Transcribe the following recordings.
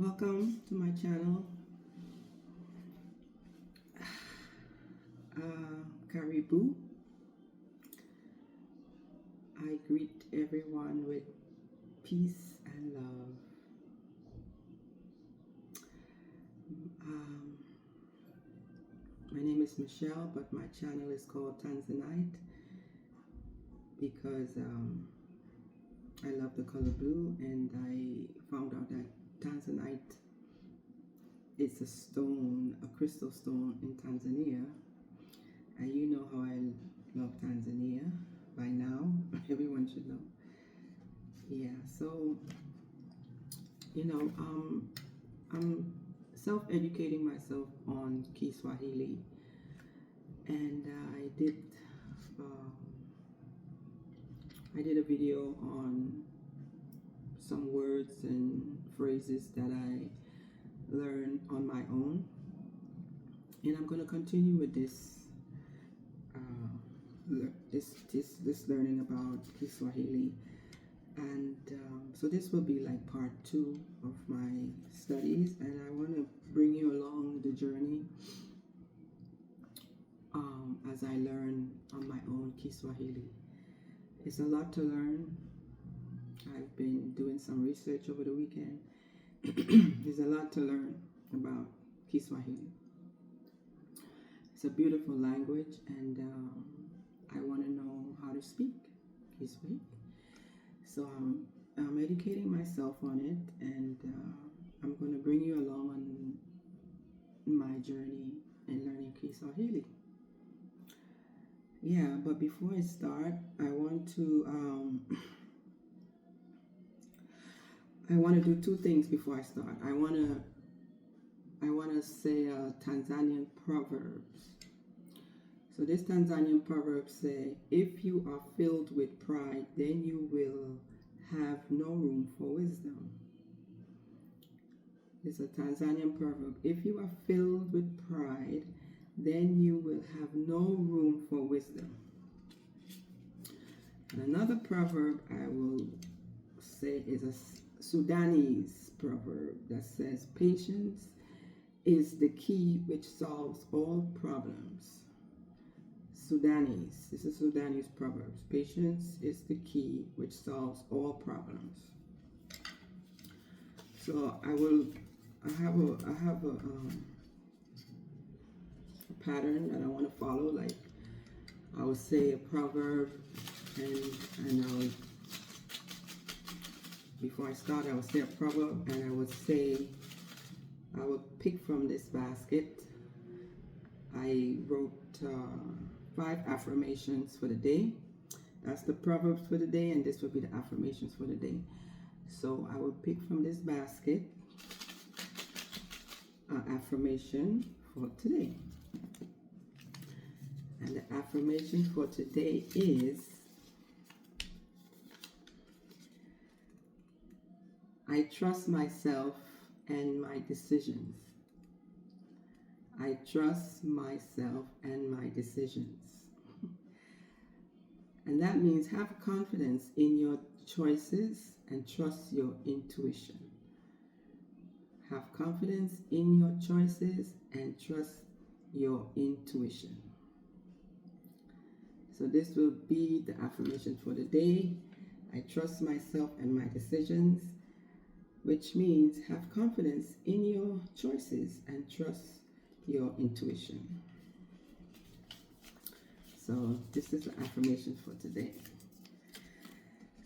Welcome to my channel, Karibu. I greet everyone with peace and love. Um, my name is Michelle, but my channel is called Tanzanite because I love the color blue, and I found out that Tanzanite is a stone, a crystal stone in Tanzania. And you know how I love Tanzania by now. Everyone should know. Yeah, so, I'm self-educating myself on Kiswahili. And um, I did a video on some words and phrases that I learned on my own. And I'm going to continue with this this learning about Kiswahili, and so this will be like part 2 of my studies, and I want to bring you along the journey as I learn on my own Kiswahili. It's a lot to learn. I've been doing some research over the weekend. There's a lot to learn about Kiswahili. It's a beautiful language, and I want to know how to speak Kiswahili. So I'm educating myself on it, and I'm going to bring you along on my journey in learning Kiswahili. Yeah, but before I start, I want to do two things before I start. I want to say Tanzanian proverbs. So this Tanzanian proverb say, if you are filled with pride, then you will have no room for wisdom. It's a Tanzanian proverb. If you are filled with pride, then you will have no room for wisdom. And another proverb I will say is a Sudanese proverb that says, patience is the key which solves all problems. Sudanese. This is Sudanese proverbs. Patience is the key which solves all problems. So I have a pattern that I want to follow. Like I would say a proverb, and before I start, I would say a proverb, and I would pick from this basket. I wrote 5 affirmations for the day. That's the proverbs for the day, and this will be the affirmations for the day. So I will pick from this basket an affirmation for today. And the affirmation for today is, I trust myself and my decisions. I trust myself and my decisions. And that means have confidence in your choices and trust your intuition. Have confidence in your choices and trust your intuition. So this will be the affirmation for the day. I trust myself and my decisions, which means have confidence in your choices and trust your intuition. So this is the affirmation for today.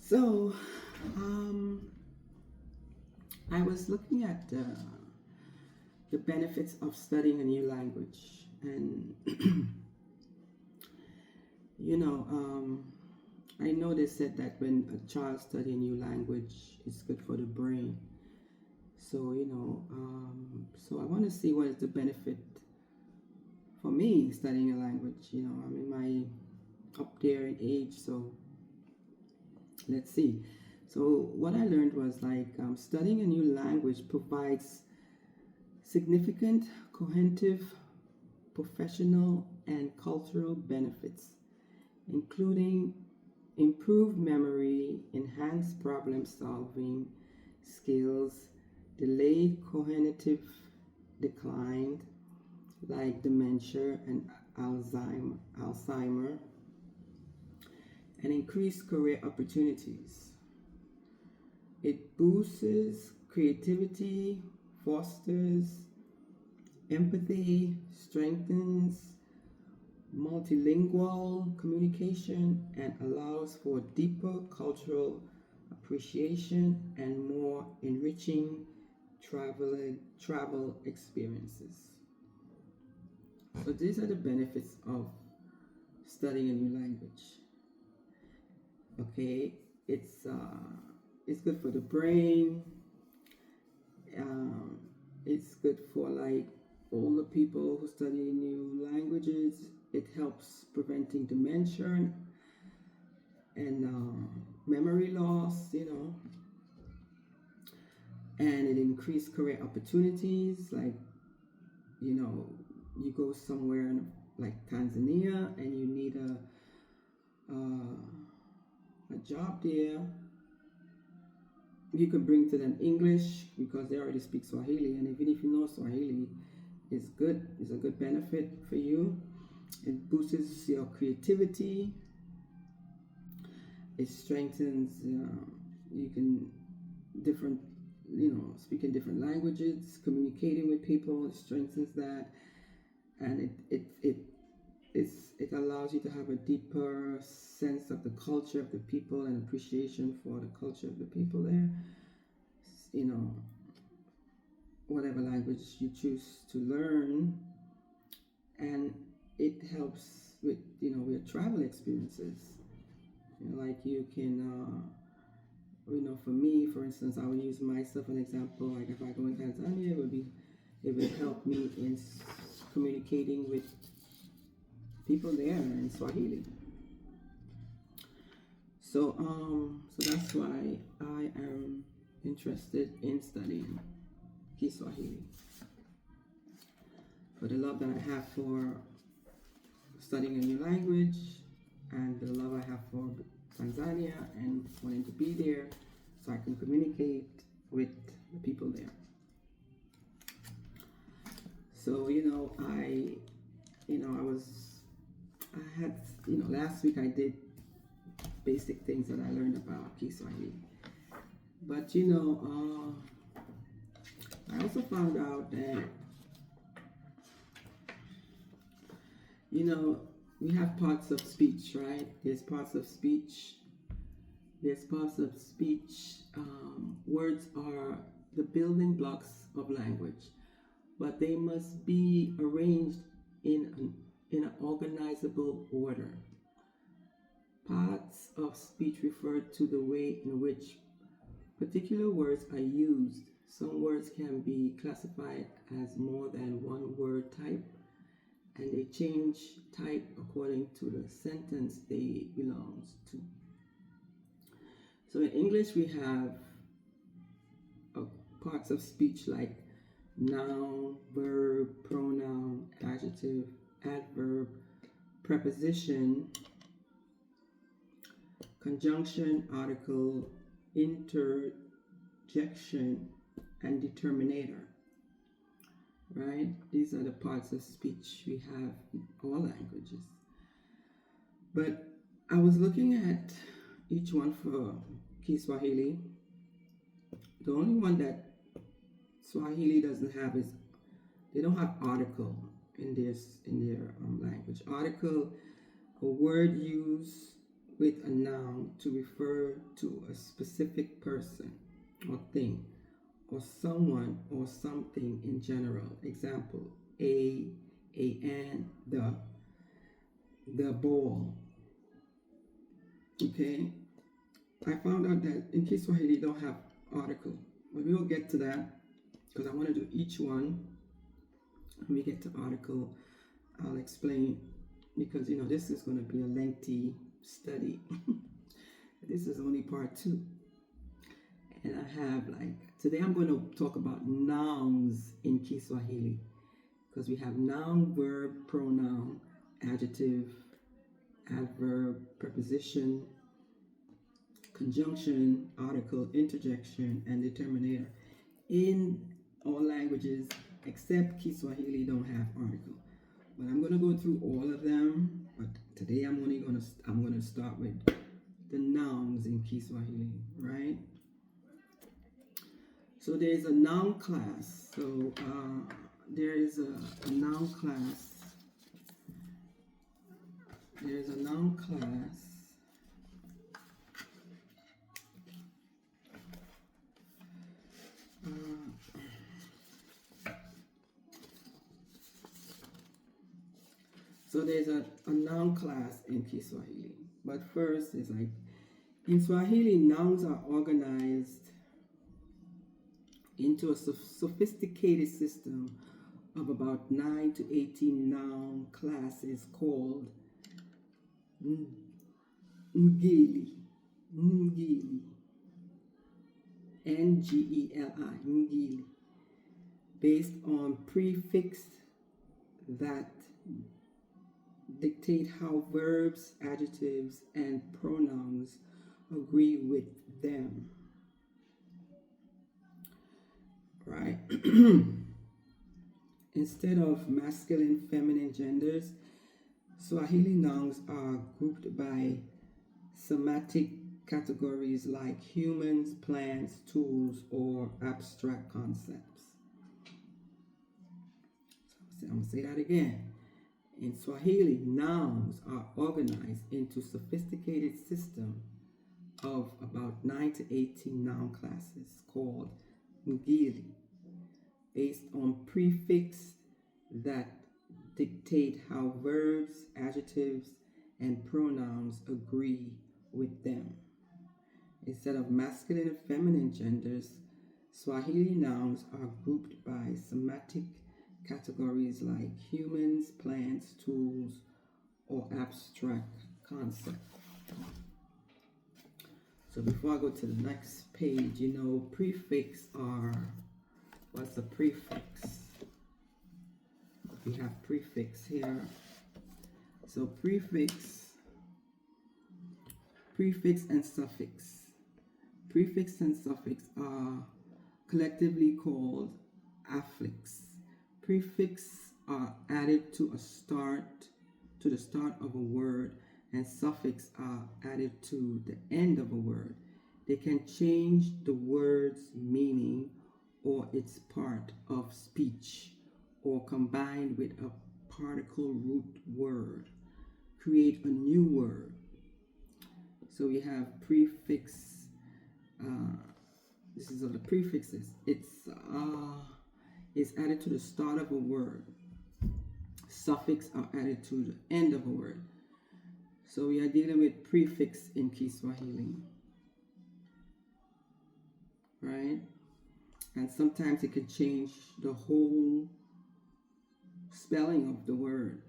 So I was looking at the benefits of studying a new language, and I know they said that when a child studies a new language, it's good for the brain. So so I want to see what is the benefit for me studying a language. I'm in up there in age, so let's see. So what I learned was studying a new language provides significant cognitive, professional, and cultural benefits, including improved memory, enhanced problem solving skills, delayed cognitive decline like dementia and Alzheimer, and increased career opportunities. It boosts creativity, fosters empathy, strengthens multilingual communication, and allows for deeper cultural appreciation and more enriching travel experiences. So these are the benefits of studying a new language. Okay, it's good for the brain. Um, it's good for like older people who study new languages. It helps preventing dementia and memory loss, and it increased career opportunities. Like, you go somewhere like Tanzania and you need a job there. You can bring to them English because they already speak Swahili, and even if you know Swahili, it's good. It's a good benefit for you. It boosts your creativity. It strengthens. You can different, speaking different languages, communicating with people. It strengthens that, and it allows you to have a deeper sense of the culture of the people and appreciation for the culture of the people there. Whatever language you choose to learn, and it helps with with travel experiences. Like you can for me, for instance, I would use myself an example. Like if I go in Tanzania, it would help me in communicating with people there in Swahili. So that's why I am interested in studying Kiswahili. For the love that I have for studying a new language, and the love I have for Tanzania, and wanting to be there so I can communicate with the people there. So I had last week I did basic things that I learned about Kiswahili, but I also found out that we have parts of speech, right? There's parts of speech. Words are the building blocks of language, but they must be arranged in an organizable order. Parts of speech refer to the way in which particular words are used. Some words can be classified as more than one word type, and they change type according to the sentence they belong to. So in English we have parts of speech like noun, verb, pronoun, adjective, adverb, preposition, conjunction, article, interjection, and determinator. Right? These are the parts of speech we have in all languages. But I was looking at each one for Kiswahili. The only one that Swahili doesn't have is they don't have article in their language. Article, a word used with a noun to refer to a specific person or thing, or someone or something in general. Example: an, the ball. Okay, I found out that in Kiswahili don't have article, but we will get to that because I want to do each one. When we get to article, I'll explain, because this is going to be a lengthy study. This is only part 2, and I have today I'm going to talk about nouns in Kiswahili, because we have noun, verb, pronoun, adjective, adverb, preposition, conjunction, article, interjection, and determinator. in all languages except Kiswahili don't have article. But I'm gonna go through all of them. But today I'm gonna start with the nouns in Kiswahili, right? So there's a noun class. So there is a noun class. There's a noun class. So there's a noun class in Kiswahili. But first, it's like in Swahili, nouns are organized into a sophisticated system of about 9 to 18 noun classes called ngeli, ngeli, Ngeli, ngeli, based on prefix that dictate how verbs, adjectives, and pronouns agree with them. Right? Instead of masculine, feminine genders, Swahili nouns are grouped by semantic categories like humans, plants, tools, or abstract concepts. So I'm going to say that again. In Swahili, nouns are organized into sophisticated system of about 9 to 18 noun classes called ngeli, based on prefix that dictate how verbs, adjectives, and pronouns agree with them. Instead of masculine and feminine genders, Swahili nouns are grouped by semantic categories like humans, plants, tools, or abstract concepts. So before I go to the next page, prefix are, what's a prefix? We have prefix here. So prefix and suffix. Prefix and suffix are collectively called affix. Prefix are added to the start of a word, and suffix are added to the end of a word. They can change the word's meaning or its part of speech, or combined with a particle root word, create a new word. So we have prefix. This is of the prefixes. It's added to the start of a word. Suffix are added to the end of a word. So we are dealing with prefix in Kiswahili, right? And sometimes it can change the whole spelling of the word.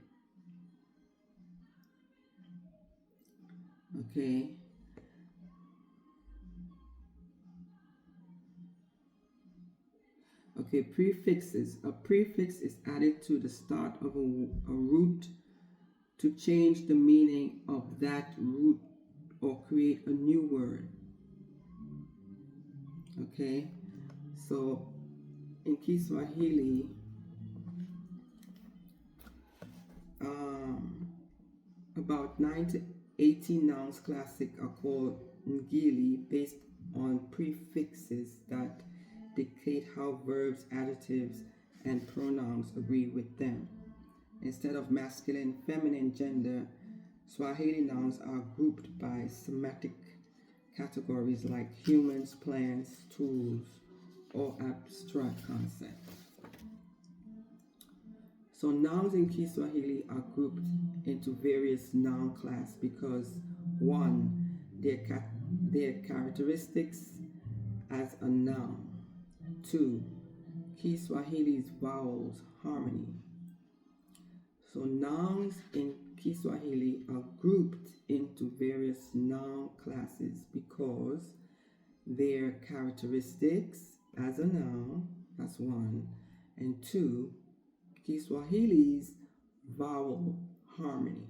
Okay. Okay, prefixes. A prefix is added to the start of a root to change the meaning of that root or create a new word. Okay, so in Kiswahili, about 9 to 18 nouns classic are called ngeli, based on prefixes that dictate how verbs, adjectives, and pronouns agree with them. Instead of masculine, feminine gender, Swahili nouns are grouped by semantic categories like humans, plants, tools, or abstract concepts. So nouns in Kiswahili are grouped into various noun class because 1, their characteristics as a noun. 2, Kiswahili's vowels harmony. So nouns in Kiswahili are grouped into various noun classes because their characteristics as a noun, that's 1, and 2, Kiswahili's vowel harmony.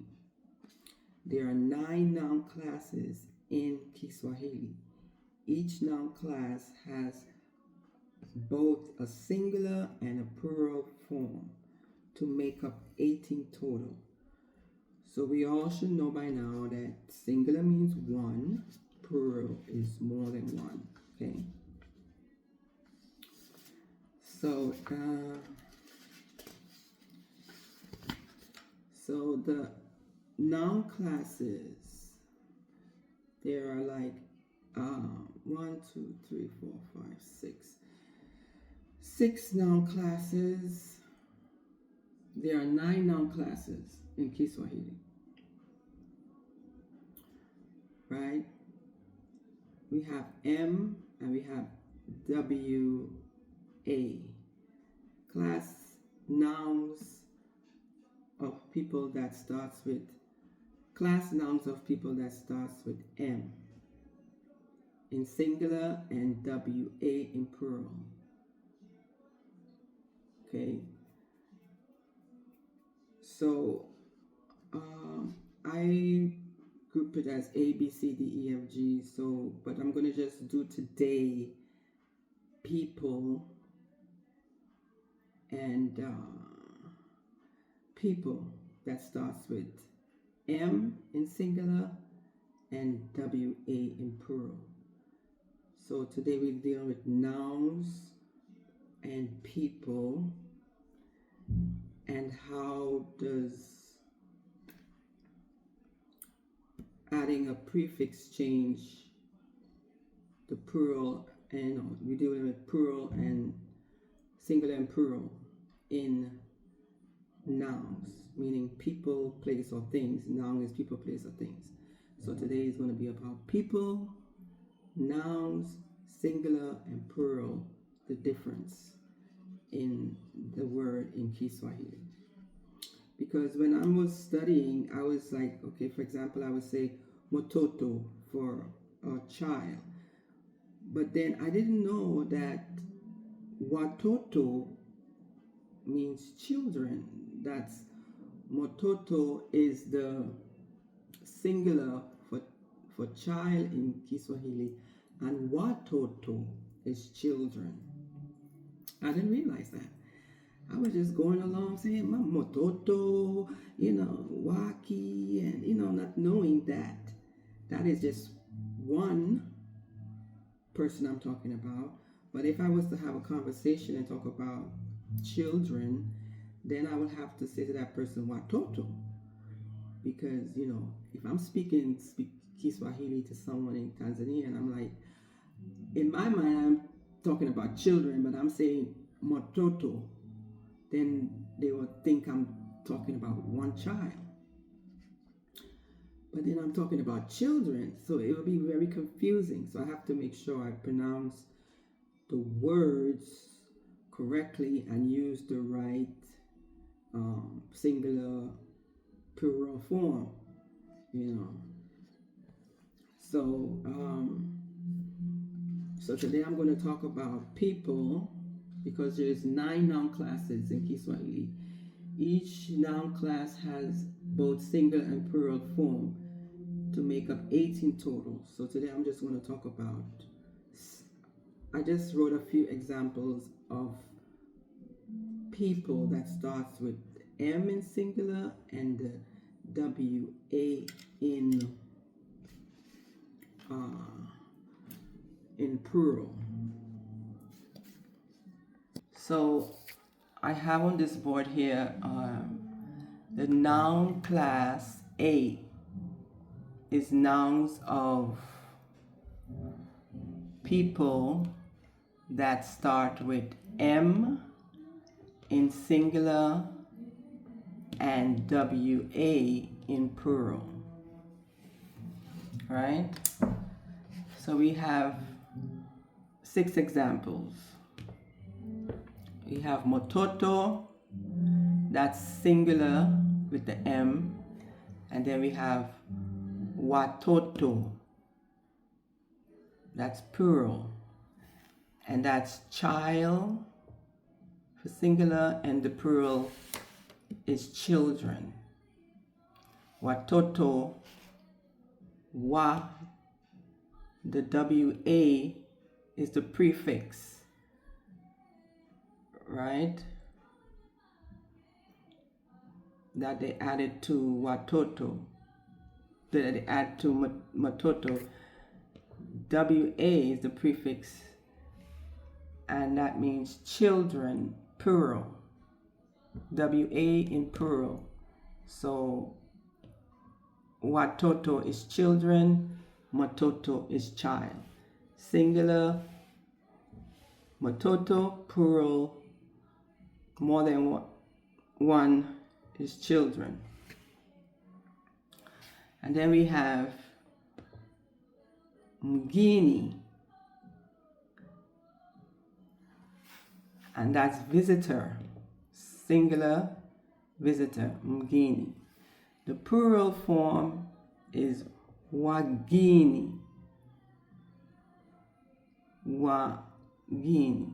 There are 9 noun classes in Kiswahili. Each noun class has both a singular and a plural form to make up 18 total. So we all should know by now that singular means one, plural is more than one. Okay. So the noun classes, there are like 1, 2, 3, 4, 5, 6 noun classes. There are 9 noun classes in Kiswahili, right? We have M and we have WA, class nouns of people that starts with M in singular and WA in plural. Okay. So I group it as A, B, C, D, E, F, G. So, but I'm gonna just do today people and people that starts with M in singular and WA in plural. So today we're dealing with nouns and people, and how does adding a prefix change the plural, and we're dealing with plural and singular and plural in nouns, meaning people, place, or things. Noun is people, place, or things. So today is going to be about people, nouns, singular, and plural, the difference in the word in Kiswahili. Because when I was studying, I was like, okay, for example, I would say mototo for a child. But then I didn't know that watoto means children. That's mototo is the singular for child in Kiswahili, and watoto is children. I didn't realize that. I was just going along saying my mototo, waki, and not knowing that that is just one person I'm talking about. But if I was to have a conversation and talk about children, then I would have to say to that person watoto, because if I'm speak Kiswahili to someone in Tanzania, and I'm like, in my mind I'm talking about children, but I'm saying mototo, then they would think I'm talking about one child. But then I'm talking about children, so it will be very confusing. So I have to make sure I pronounce the words correctly and use the right singular plural form, So, so today I'm going to talk about people, because there's 9 noun classes in Kiswahili. Each noun class has both singular and plural form to make up 18 total. So today I'm just going to talk about, I just wrote a few examples of people that starts with M in singular and the WA in plural. So I have on this board here the noun class A is nouns of people that start with M in singular and WA in plural. Right? So we have 6 examples. We have mototo, that's singular with the M, and then we have watoto, that's plural, and that's child for singular, and the plural is children. Watoto, the WA is the prefix right? That they added to watoto, that they add to matoto. WA is the prefix, and that means children, plural. WA in plural. So watoto is children, matoto is child. Singular, matoto, plural, more than one is children. And then we have mgini, and that's visitor, singular, visitor, mgini. The plural form is wagini, wagini,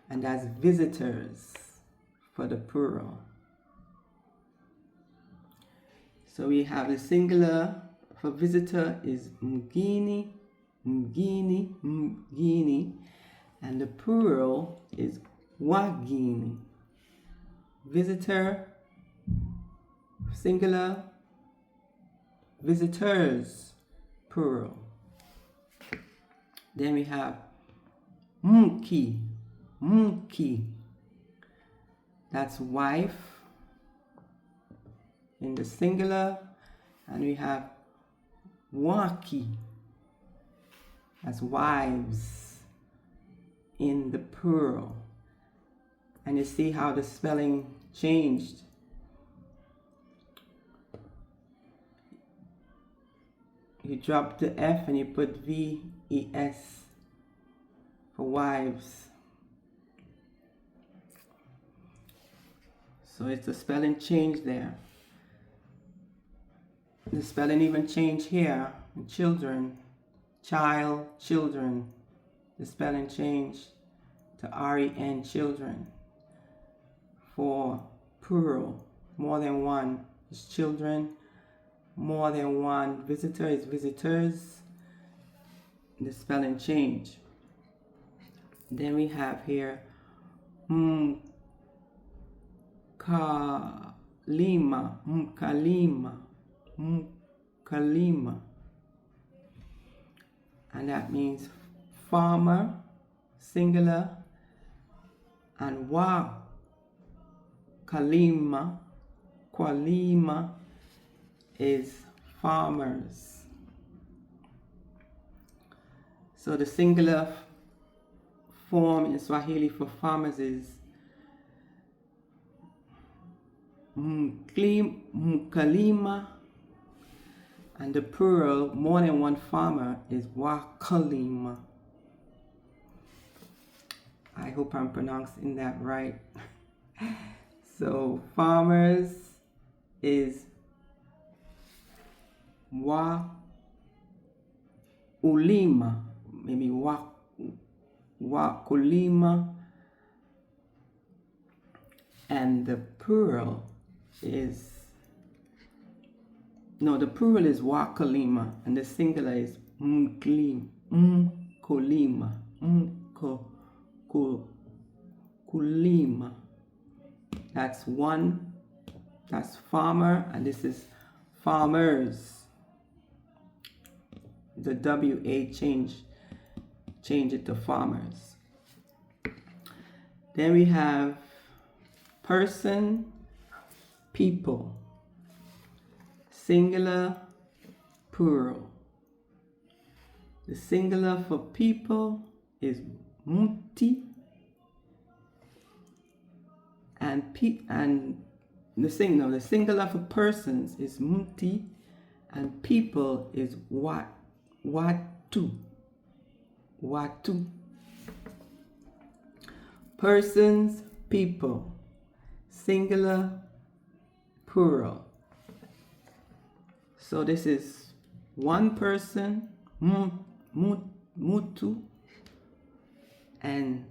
and that's visitors for the plural. So we have the singular for visitor is mgini, mgini, mgini, and the plural is wagini. Visitor, singular, visitors, plural. Then we have mki, mki, that's wife in the singular, and we have waki, that's wives in the plural. And you see how the spelling changed. You drop the F and you put VES for wives. So it's a spelling change there. The spelling even changed here. Children, child, children. The spelling changed to REN, children. For plural, more than one is children. More than one visitor is visitors. The spelling change. Then we have here mkalima, mkalima, mkalima, and that means farmer, singular, and kalima, kwalima is farmers. So the singular form in Swahili for farmers is mkalima, and the plural, more than one farmer, is wakalima. I hope I'm pronouncing that right. So farmers is wakulima, maybe wakulima, and the plural is, no, the plural is wakalima, and the singular is mkulima, kulima. That's one, that's farmer, and this is farmers. The WA change it to farmers. Then we have person, people, singular, plural. The singular for people is muti, and the singular for persons is muti, and people is watu. Persons, people, singular, plural. So this is one person, mutu, and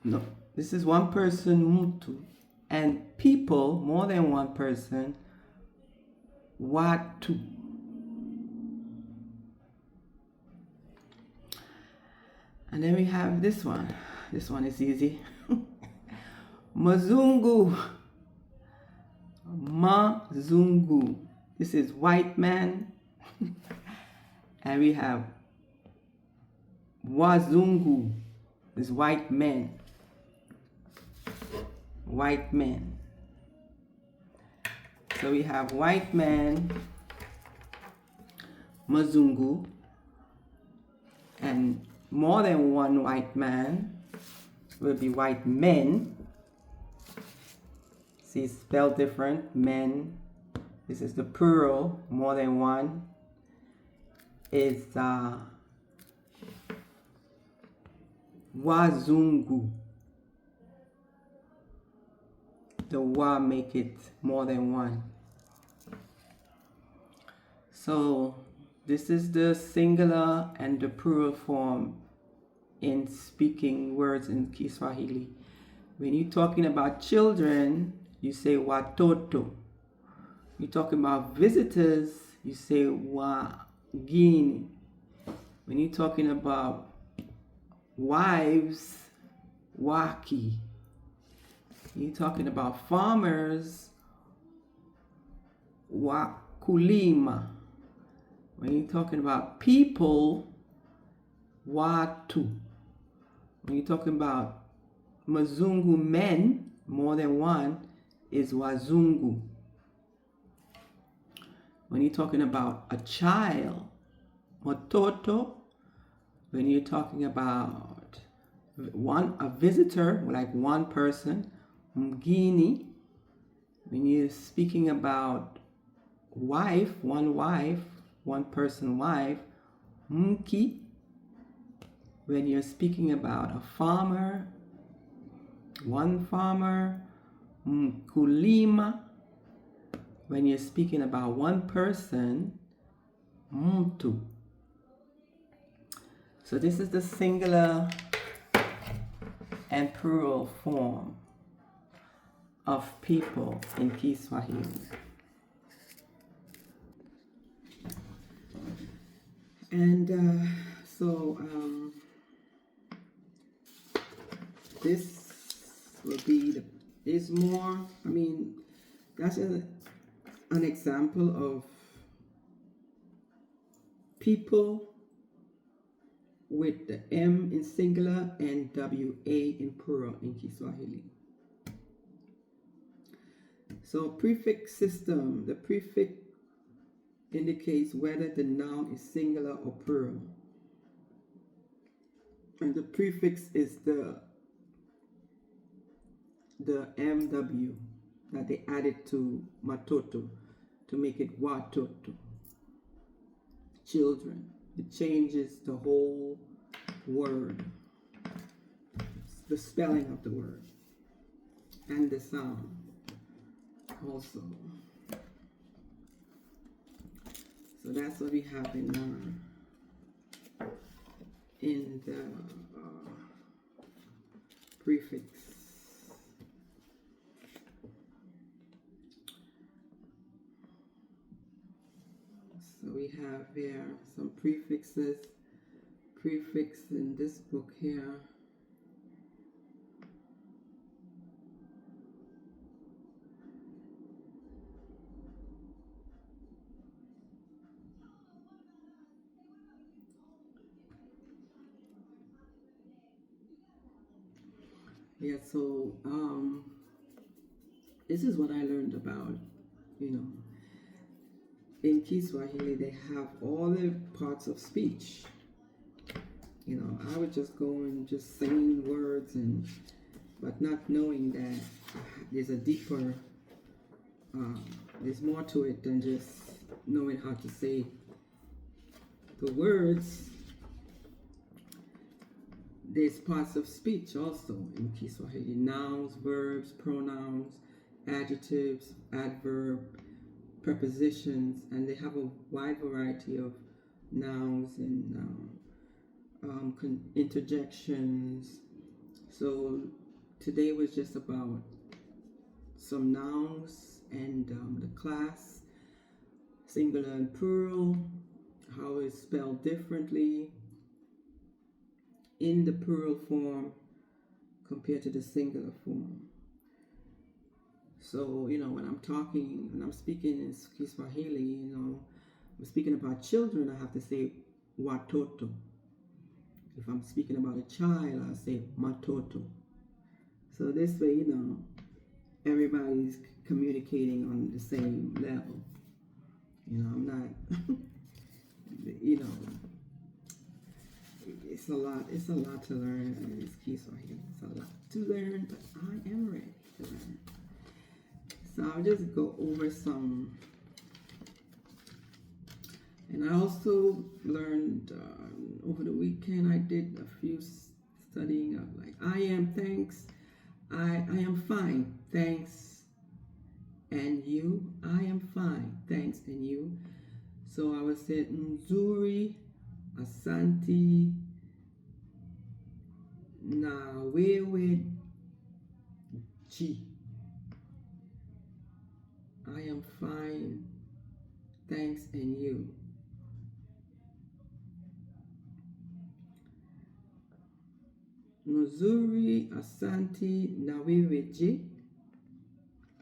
no, this is one person, mutu, and people, more than one person, watu. And then we have this one, This one is easy. Mazungu. Mazungu. This is white man. And we have Wazungu. This white men. White men. So we have white man, Mazungu, and more than one white man will be white men. See, spelled different. Men. This is the plural. More than one is Wazungu. The wa make it more than one. So this is the singular and the plural form in speaking words in Kiswahili. When you're talking about children, you say watoto. You're talking about visitors, you say wageni. When you're talking about wives, waki. You're talking about farmers, wakulima. When you're talking about people, watu. When you're talking about Mazungu men, more than one, is wazungu. When you're talking about a child, watoto. When you're talking about a visitor, like one person, mgini. When you're speaking about wife, one person wife, mki. When you're speaking about a farmer, one farmer, mkulima. When you're speaking about one person, mtu. So this is the singular and plural form of people in Kiswahili. And this will be is more, that's an example of people with the M in singular and WA in plural in Kiswahili. So prefix system, the prefix indicates whether the noun is singular or plural. And the prefix is the MW that they added to matoto to make it watoto. Children. It changes the whole word, the spelling of the word, and the sound also. So that's what we have in the prefix. So we have here some prefixes. Prefix in this book here. Yeah, so this is what I learned about, in Kiswahili they have all the parts of speech. I would just go and just saying words but not knowing that there's a deeper, there's more to it than just knowing how to say the words. There's parts of speech also in Kiswahili: nouns, verbs, pronouns, adjectives, adverb, prepositions, and they have a wide variety of nouns and interjections. So today was just about some nouns and the class, singular and plural, how it's spelled differently in the plural form, compared to the singular form. So, when I'm speaking in Swahili, I'm speaking about children, I have to say watoto. If I'm speaking about a child, I'll say matoto. So this way, everybody's communicating on the same level. I'm not, it's a lot to learn in this Kiswahili. It's a lot to learn, but I am ready to learn. So I'll just go over some. And I also learned over the weekend, I did a few studying of like, I am, thanks, I am fine, thanks, and you, I am fine, thanks, and you. So I would say nzuri, asante, na wewe, ji. I am fine, thanks, and you. Nzuri, asante, na wewe, ji.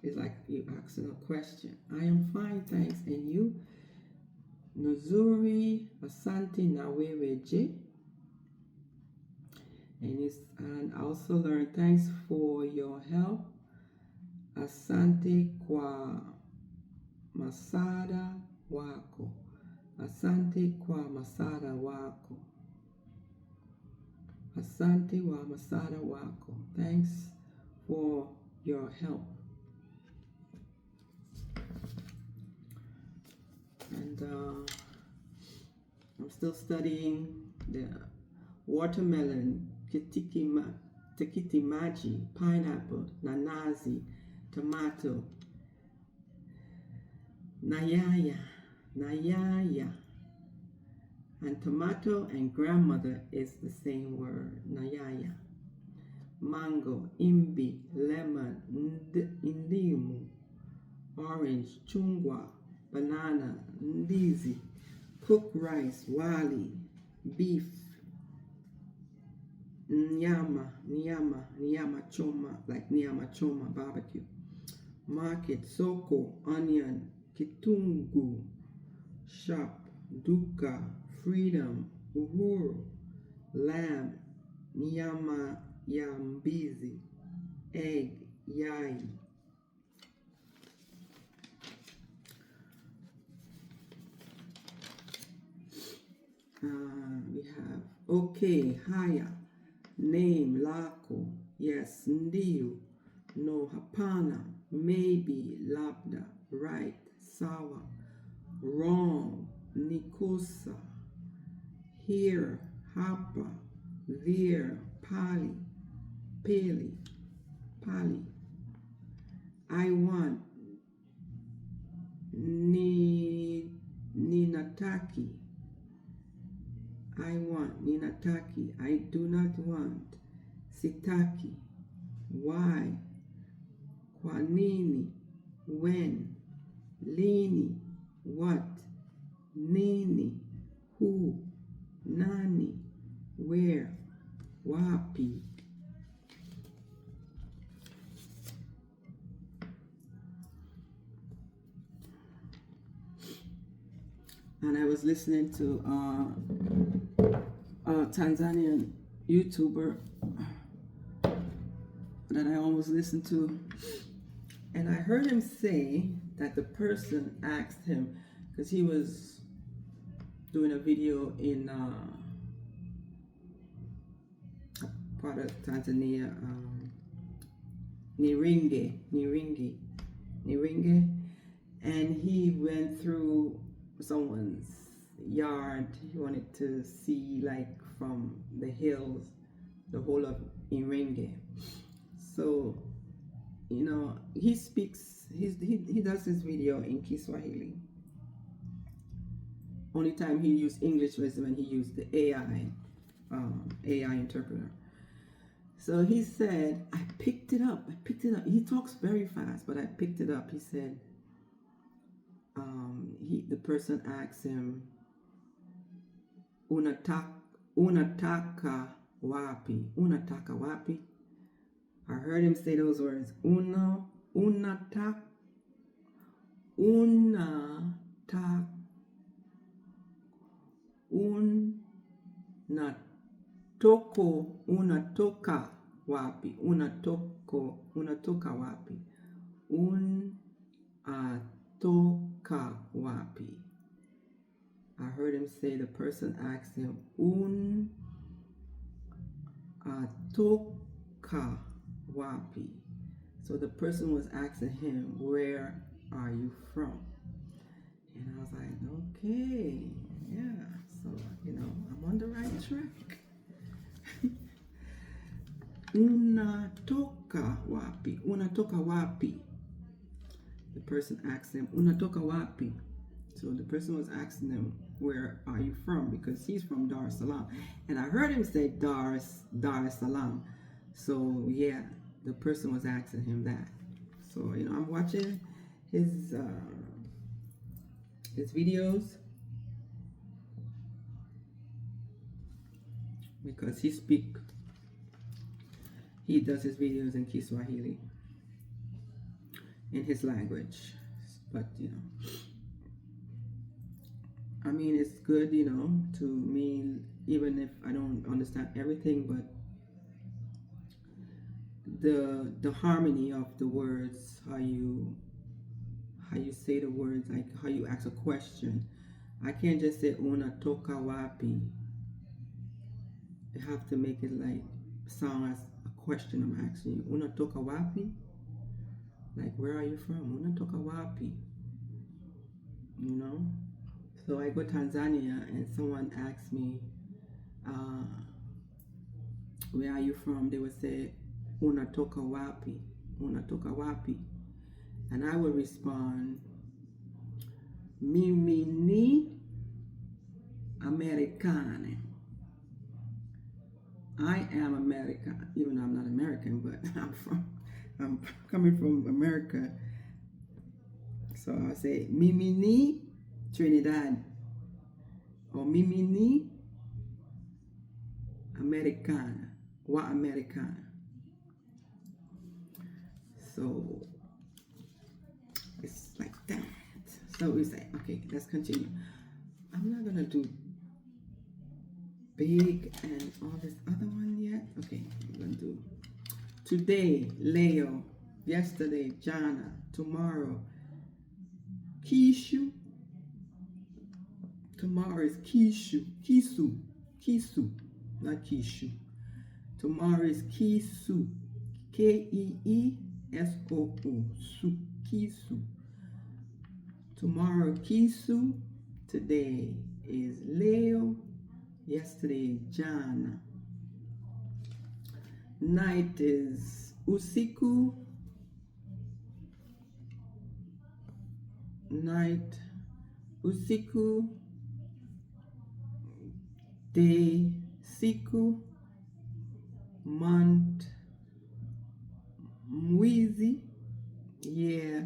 It's like you asking a question. I am fine, thanks, and you. Nzuri, asante, na wewe, ji. And I also learned thanks for your help. Asante kwa masada wako. Asante kwa masada wako. Asante wa masada wako. Thanks for your help. And I'm still studying the watermelon, tikiti maji, pineapple, nanasi, tomato, nayaya. And tomato and grandmother is the same word, nayaya. Mango, imbi, lemon, indimu, orange, chungwa, banana, ndizi, cooked rice, wali, beef, nyama choma, like nyama choma, barbecue. Market, soko, onion, kitungu, shop, duka, freedom, uhuru, lamb, nyama ya mbizi, egg, yai. We have okay, haya, name, lako, yes, ndio, no, hapana, maybe, labda, right, sawa, wrong, nikosa, here, hapa, there, pali, pali. I want, ninataki. I want, ninataki. I do not want, sitaki. Why? Kwa nini? When? Lini? What? Nini? Who? Nani? Where? Wapi? And I was listening to a Tanzanian YouTuber that I almost listened to, and I heard him say that the person asked him, because he was doing a video in part of Tanzania, Niringe, and he went through someone's yard. He wanted to see, like, from the hills, the whole of Iringe. So, he speaks, he does his video in Kiswahili. Only time he used English was when he used the AI interpreter. So he said, I picked it up. He talks very fast, but I picked it up. He said, the person asked him, unataka wapi? Unataka wapi? I heard him say those words. Una ta, una toko, una toka wapi, una toka wapi, toka wapi. I heard him say, the person asked him, toka wapi. So the person was asking him, where are you from? And I was like, okay, yeah. So, I'm on the right track. Unatoka wapi? Unatoka wapi? The person asked him, unatoka wapi? So the person was asking him, where are you from? Because he's from Dar es Salaam. And I heard him say Dar es Salaam. So yeah, the person was asking him that. So, I'm watching his videos, because he does his videos in Kiswahili, in his language. But I mean, it's good, to me, even if I don't understand everything, but the harmony of the words, how you say the words, like how you ask a question. I can't just say unatoka wapi. You have to make it like sound as a question I'm asking you. Unatoka wapi? Like, where are you from? Unatoka wapi? So I go to Tanzania and someone asks me, where are you from? They would say, unatoka wapi? Unatoka wapi? And I would respond, mimi ni Americane. I am American, even though I'm not American, but I'm coming from America. So I'll say, mimi ni Trinidad, or mimi ni Americana, wa Americana. So it's like that. So we say, okay, let's continue. I'm not gonna do big and all this other one yet. Okay, I'm gonna do today, Leo, yesterday, Jana, tomorrow, Kishu. Tomorrow is Kisu, not Kishu. Tomorrow is Kisu, Keesoo, Kisu. Tomorrow, Kisu. Today is Leo. Yesterday, Jana. Night is Usiku. Night, Usiku. Day, Siku. Month, Mwizi. Yeah.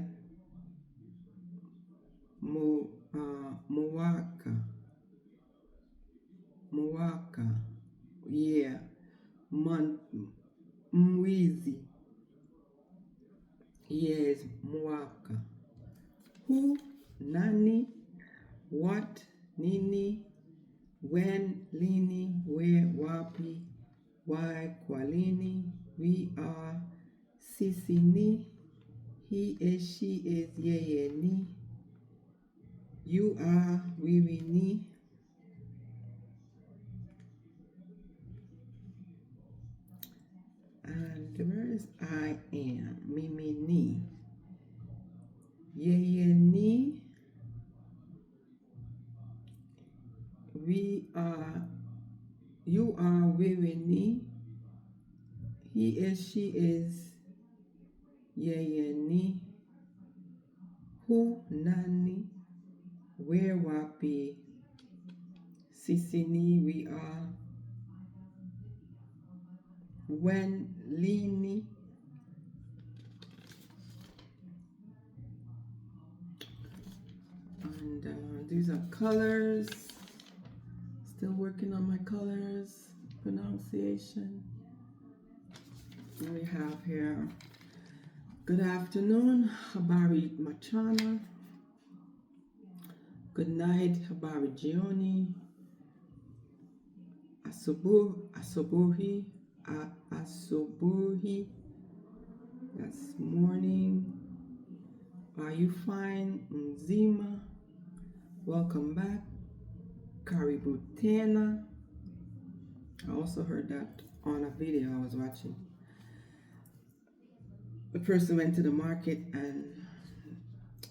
Mwaka. Yeah. Month, Mwizi. Yes, mwaka. Who, nani, what, nini, when, lini, where, wapi, why, kwa lini, we are, sisi ni, he is, she is, yeye ni, you are, wewe ni, and where is I am, mimi ni, yeye ni, we are, you are, wewe ni, he is, she is, yeye ni, who, nani, where, wapi, sisi ni, we are, when, lini, and these are colors. Still working on my colors, pronunciation. We have here, good afternoon, Habari Machana. Good night, Habari Jioni. Asubuhi, Asubuhi. That's morning. Are you fine? Nzima. Welcome back. Karibu tena. I also heard that on a video I was watching. The person went to the market and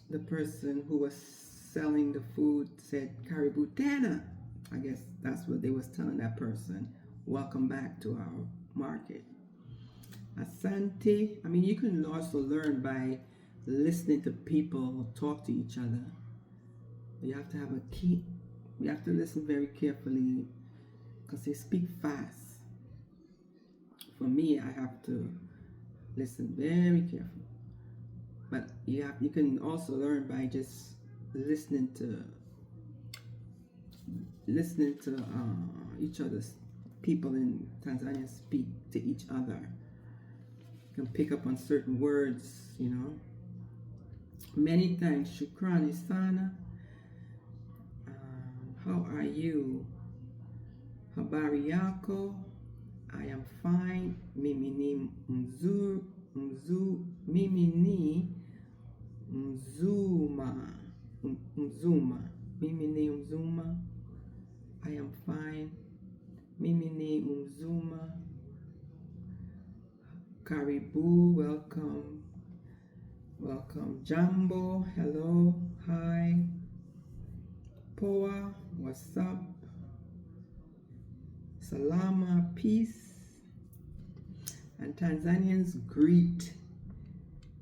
the person who was selling the food said Karibu tena. I guess that's what they was telling that person. Welcome back to our market. Asante. I mean, you can also learn by listening to people talk to each other. You have to have a key. You have to listen very carefully because they speak fast. For me, I have to listen very carefully. But you can also learn by just listening to each other's people in Tanzania speak to each other. You can pick up on certain words, you know. Many thanks. Shukrani sana. How are you? Habari yako? I am fine. Mimi ni mimi ni mzuma. Mimi ni mzuma. I am fine. Mimi ni mzuma. Karibu, welcome. Welcome. Jambo, hello, hi. Poa, what's up? Salama, peace. And Tanzanians greet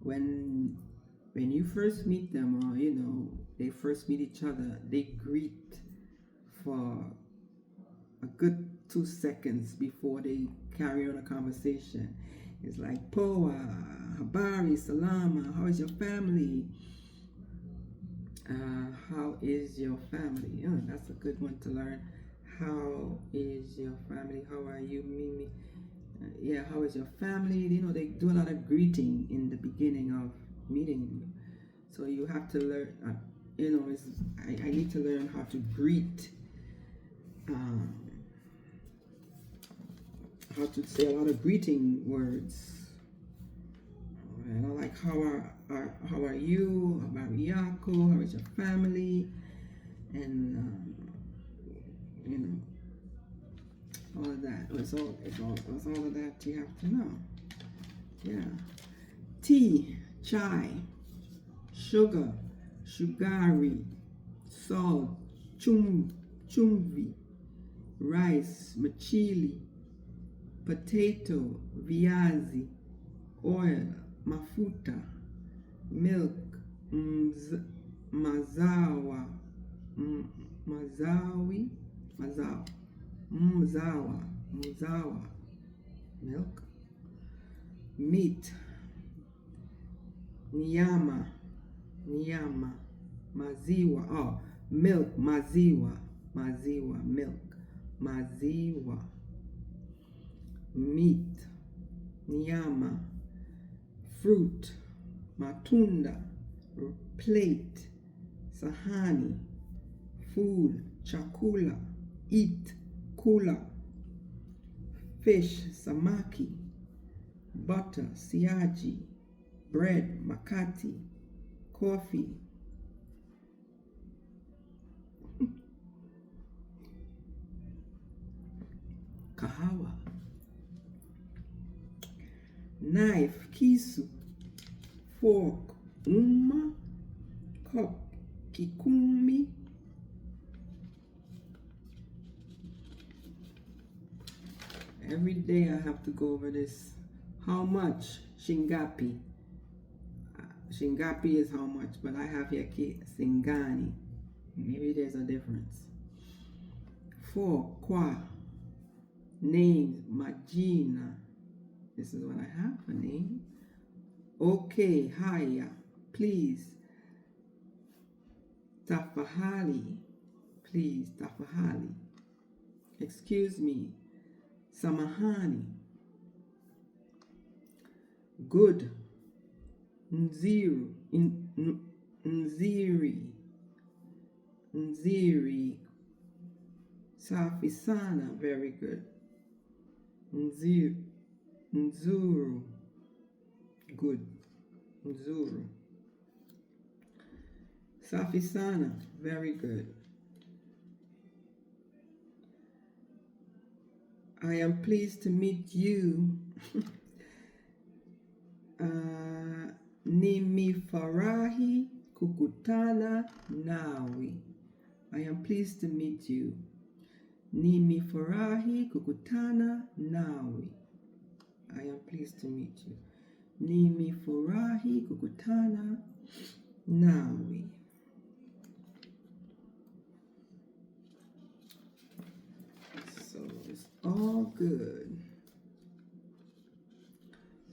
when you first meet them, or you know, they first meet each other, they greet for a good 2 seconds before they carry on a conversation. It's like, Poa, habari, salama, how is your family? How is your family? Oh, that's a good one to learn. How is your family? How are you, Mimi? Yeah, how is your family? You know, they do a lot of greeting in the beginning of meeting you. So you have to learn, you know, I need to learn how to greet, how to say a lot of greeting words. You know, like how are you? Habari yako? How is your family? And you know, all of that. It's all of that you have to know. Yeah. Tea, chai, sugar, sugari, salt, chumvi, rice, machili, potato, viazi, oil, mafuta, milk, mazawa, milk, meat, nyama, maziwa, oh, milk, maziwa, milk, maziwa, meat, nyama, fruit, matunda, plate, sahani, food, chakula, eat, kula, fish, samaki, butter, siagi, bread, makati, coffee, kahawa, knife, kisu, fork, cup, kikumbi, every day I have to go over this. How much? Shingapi. Shingapi is how much, but I have here singani. Maybe there's a difference. 4. Kwa. Names. Majina. This is what I have for name. Okay. Haya. Please. Tafahali. Please. Tafahali. Excuse me. Samahani. good. Nziri, nziri. Safi sana, very good. Nzuru, good. Nzuru. Safi sana, very good. I am pleased to meet you. Nimefurahi kukutana nawe. I am pleased to meet you. Nimefurahi kukutana nawe. I am pleased to meet you. Nimefurahi kukutana nawe. So it's all good.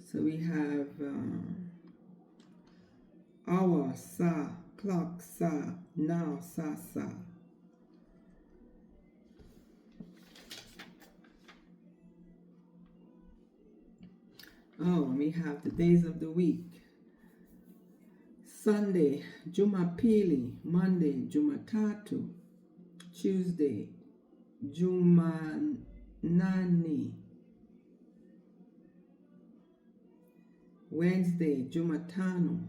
So we have hour, sa, clock, sa, now, sa, sa. Oh, we have the days of the week. Sunday, Jumapili. Monday, Jumatatu. Tuesday, Jumanani. Wednesday, Jumatano.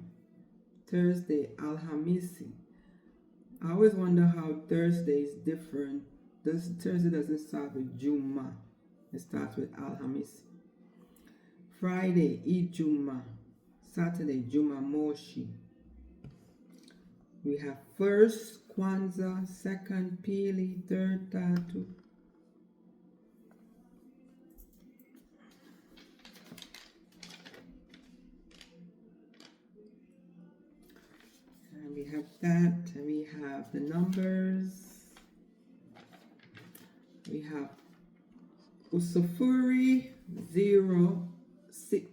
Thursday, Alhamisi. I always wonder how Thursday is different. Thursday doesn't start with Juma. It starts with Alhamisi. Friday, Ijuma. Saturday, Jumamoshi. We have first, Kwanzaa, second, Pili, third, Tatu. And we have that, and we have the numbers. We have Usufuri, 0, 6,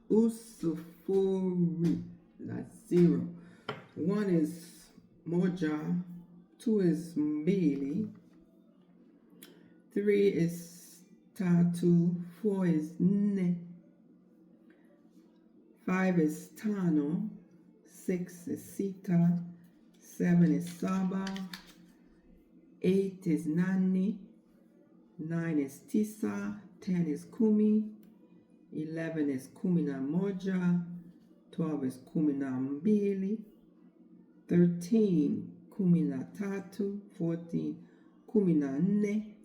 Usufuri, that's 0. 1 is Moja, 2 is Mbili, 3 is Tatu, 4 is Ne, 5 is Tano, 6 is Sita, 7 is Saba, 8 is Nani, 9 is Tisa, 10 is Kumi, 11 is Kumi na Moja, 12 is Kumi na Mbili, 13 Kumi na Tatu, 14 Kumi na Nne,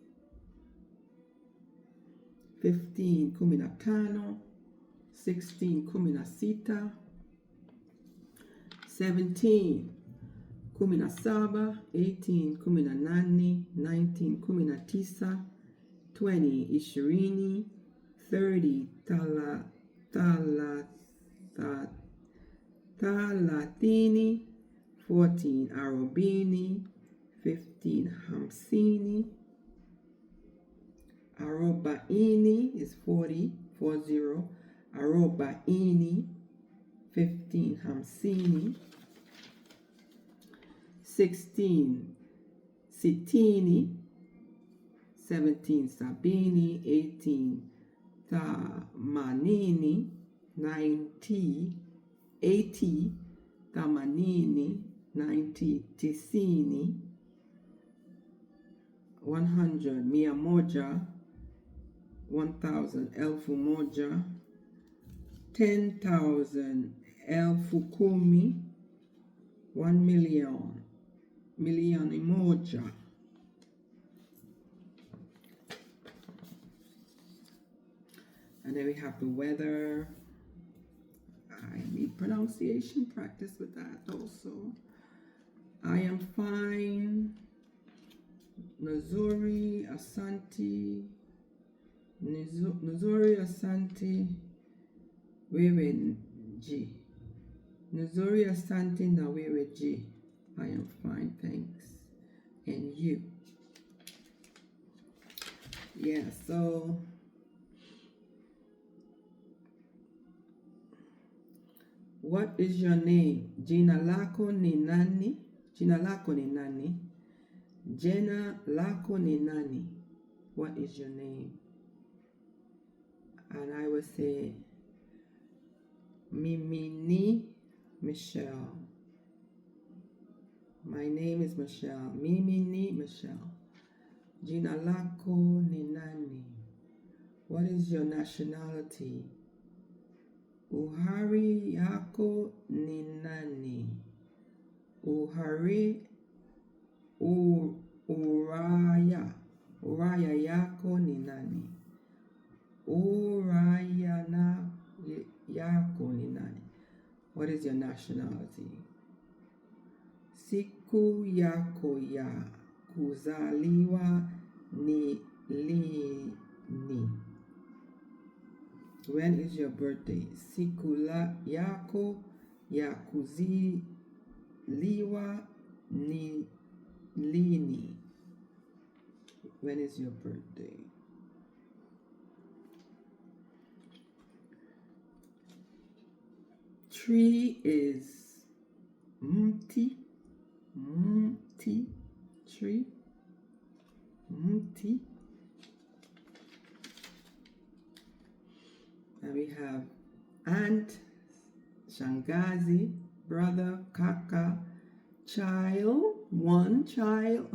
15 Kumi na Tano, 16 Kumi na Sita, 17 Kumi na Saba, 18 Kumi na Nane, 19 Kumi na Tisa, 20 Ishirini, 30 Talatini, 14 Arobini, 15 Hamsini, Arobaini is 40, 40, Arobaini, 15 Hamsini, 16 Sitini, 17 Sabini, 18 Tamanini, 90, 80 Tamanini, 90 Tisini, 100 Mia Moja, 1000 Elfu Moja, 10,000 Elfu Kumi, 1 million Milioni Moja. And then we have the weather. I need pronunciation practice with that also. I am fine. Nzuri, Asante. Nzuri, Asante. Wewe G. Nzuri, Asante na wewe G. I am fine, thanks. And you? Yeah, so what is your name? Jina lako ni nani? Jina lako ni nani? Jina lako ni nani? What is your name? and I will say Mimini Michelle. My name is Michelle. Mimini Michelle. Jina lako ni nani? What is your nationality? Uhari yako ni nani? Uhari uraya yako ni nani? Uraya yako ni nani? What is your nationality? Siku yako ya kuzaliwa ni lini? When is your birthday? Siku yako ya kuzaliwa ni lini? When is your birthday? Tree is mti. Tree. Mti. And we have aunt, shangazi, brother, kaka, child, one child.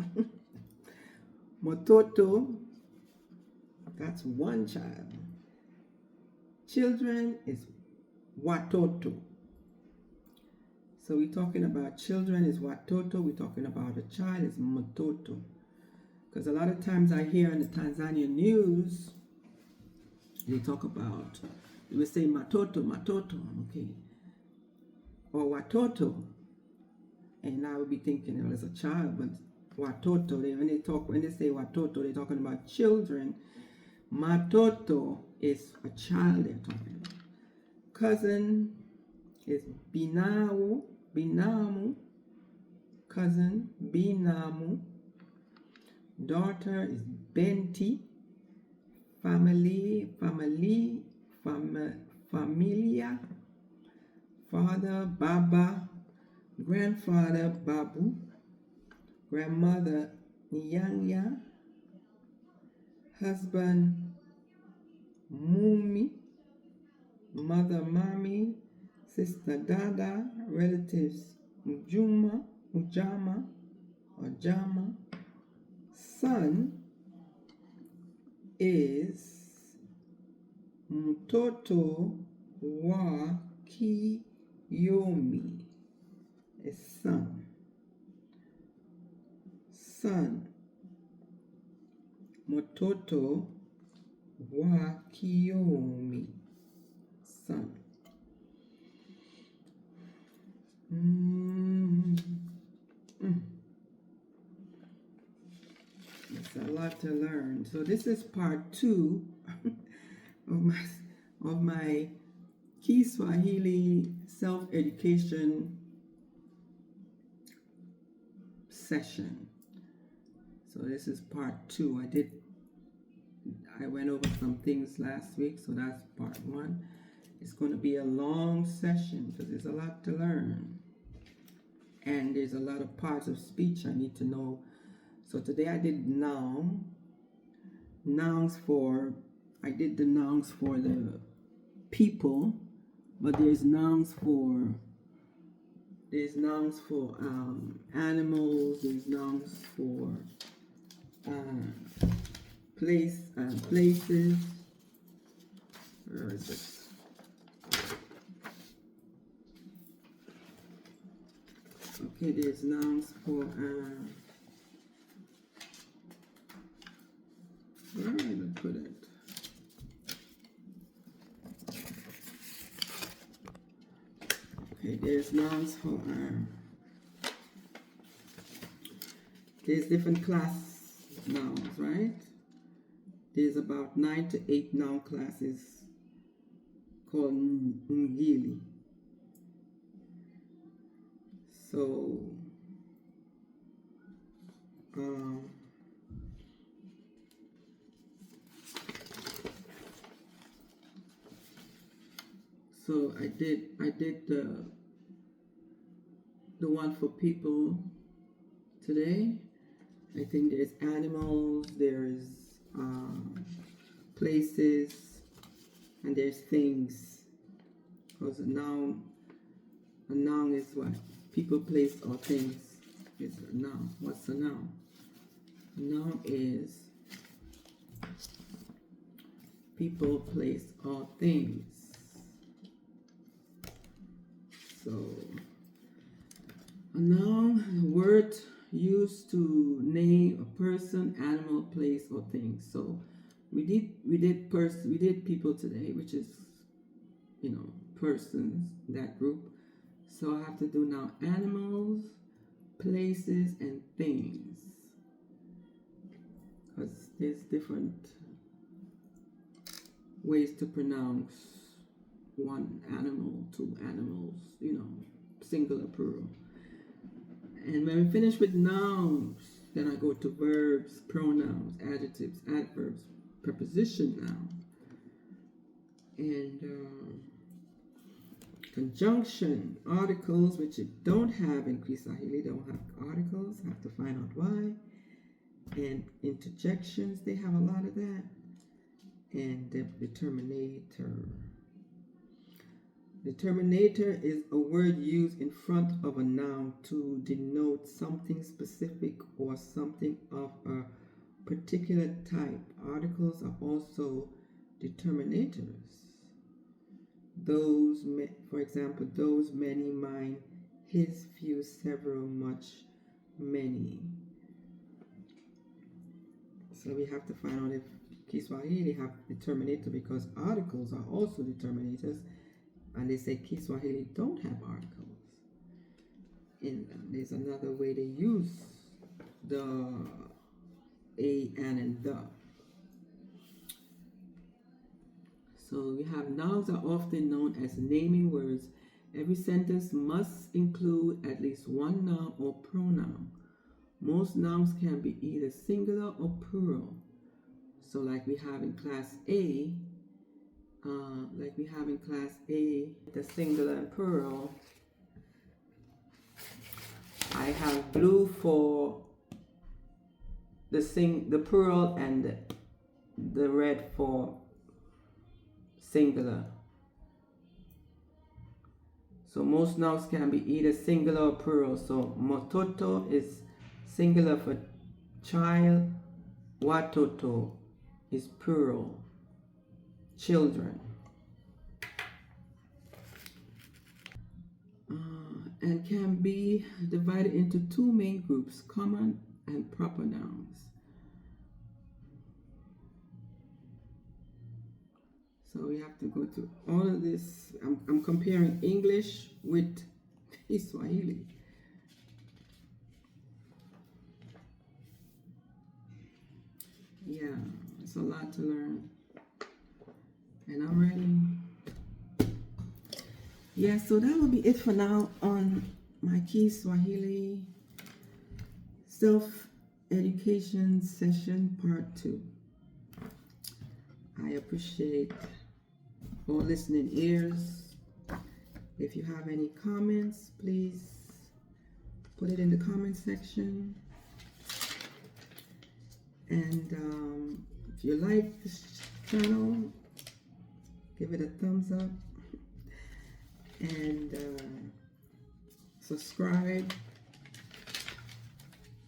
Mototo, that's one child. Children is watoto. So we're talking about children is watoto. We're talking about a child is mototo. Because a lot of times I hear in the Tanzanian news, they talk about, they will say matoto, okay, or watoto, and I would be thinking, oh, it's a child, but watoto. When they say watoto, they're talking about children. Matoto is a child they're talking about. Cousin is binamu, cousin, binamu. Daughter is benti. Familia. Father, baba. Grandfather, babu. Grandmother, nyanya. Husband, mumi. Mother, mami. Sister, dada. Relatives, ujama, or jama. Son is mtoto wa kiyomi. A son. Son. Mtoto wa kiyomi. Son. It's a lot to learn. So this is part 2 of my Kiswahili self-education session. So this is part 2. I went over some things last week, so that's part 1. It's going to be a long session because there's a lot to learn. And there's a lot of parts of speech I need to know. So today I did I did the nouns for the people, but there's nouns for animals, there's nouns for places. Where is it? Okay, there's nouns for where did I put it? Okay, there's nouns for there's different class nouns, right? There's about 9 to 8 noun classes called ngili. So so I did the one for people today. I think there's animals, there's places, And there's things, because a noun is what? People, place, or things is a noun. What's a noun? A noun is people, place, or things. So a noun, a word used to name a person, animal, place, or thing. So we did people today, which is, you know, persons, that group. So I have to do now animals, places, and things, because there's different ways to pronounce one animal, two animals, you know, singular, plural. And when we finish with nouns, then I go to verbs, pronouns, adjectives, adverbs, preposition noun, and conjunction, articles, which you don't have in Kiswahili, don't have articles, have to find out why. And interjections, they have a lot of that. And determinator. Determinator is a word used in front of a noun to denote something specific or something of a particular type. Articles are also determinators. Those, for example, those, many, mine, his, few, several, much, many. So we have to find out if Kiswahili have determinator, because articles are also determinators, and they say Kiswahili don't have articles. And there's another way they use the a, and the. So we have nouns are often known as naming words. Every sentence must include at least one noun or pronoun. Most nouns can be either singular or plural. So like we have in class A, the singular and plural. I have blue for the plural and the red for singular. So most nouns can be either singular or plural. So mototo is singular for child, watoto is plural, children. And can be divided into two main groups, common and proper nouns. So we have to go through all of this. I'm comparing English with Swahili. Yeah, it's a lot to learn. And I'm ready. Yeah, so that will be it for now on my Kiswahili self-education session part 2. I appreciate all listening ears. If you have any comments, please put it in the comment section. And if you like this channel, give it a thumbs up and subscribe,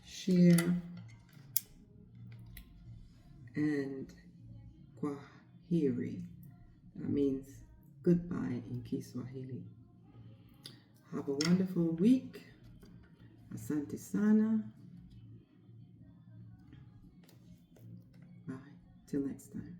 share, and kwaheri. That means goodbye in Kiswahili. Have a wonderful week. Asante sana. Bye. Till next time.